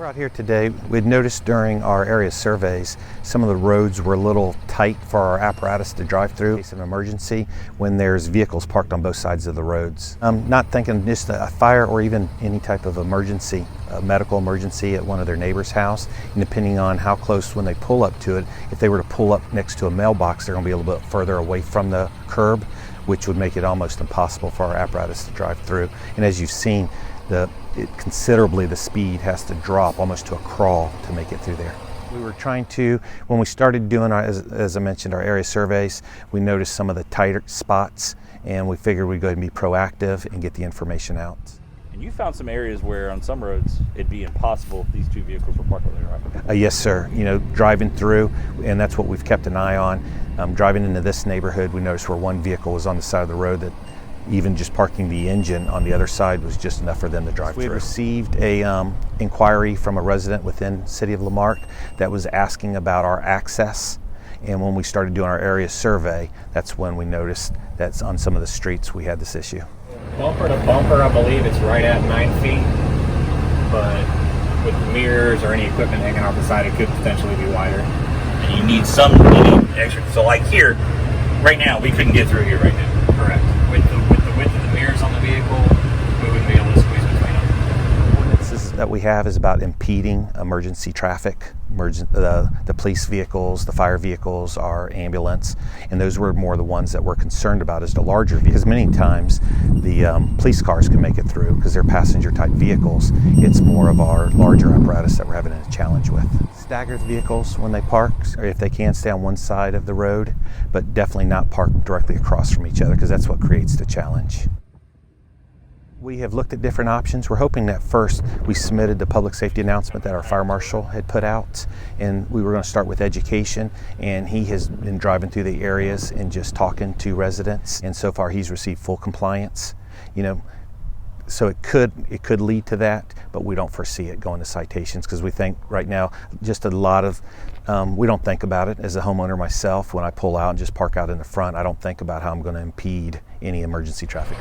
We're out here today. We'd noticed during our area surveys some of the roads were a little tight for our apparatus to drive through in case of an emergency when there's vehicles parked on both sides of the roads. Not thinking just a fire or even any type of emergency, a medical emergency at one of their neighbor's house, and depending on how close when they pull up to it, if they were to pull up next to a mailbox, they're going to be a little bit further away from the curb, which would make it almost impossible for our apparatus to drive through. And as you've seen, considerably the speed has to drop almost to a crawl to make it through there. We were trying to, when we started doing our, as I mentioned, our area surveys, we noticed some of the tighter spots, and we figured we'd go ahead and be proactive and get the information out. And you found some areas where on some roads it'd be impossible if these two vehicles were parked over there, right? Yes, sir. You know, driving through, and that's what we've kept an eye on. Driving into this neighborhood, we noticed where one vehicle was on the side of the road that even just parking the engine on the other side was just enough for them to drive through. We received a inquiry from a resident within the city of La Marque that was asking about our access. And when we started doing our area survey, that's when we noticed that on some of the streets we had this issue. Bumper to bumper, I believe it's right at 9 feet, but with the mirrors or any equipment hanging off the side, it could potentially be wider. And you need extra. So like here, right now, we couldn't get through here right now. Correct. With the width of the mirrors on the vehicle, we wouldn't be able to squeeze between them. The ordinances that we have is about impeding emergency traffic. The police vehicles, the fire vehicles, our ambulance, and those were more the ones that we're concerned about as the larger vehicles. Because many times the police cars can make it through because they're passenger type vehicles. It's more of our larger apparatus that we're having a challenge with. Stagger the vehicles when they park, or if they can stay on one side of the road, but definitely not park directly across from each other because that's what creates the challenge. We have looked at different options. We're hoping that first we submitted the public safety announcement that our fire marshal had put out, and we were going to start with education, and he has been driving through the areas and just talking to residents, and so far he's received full compliance. You know, so it could lead to that, but we don't foresee it going to citations because we think right now just a lot of we don't think about it. As a homeowner myself, when I pull out and just park out in the front, I don't think about how I'm going to impede any emergency traffic.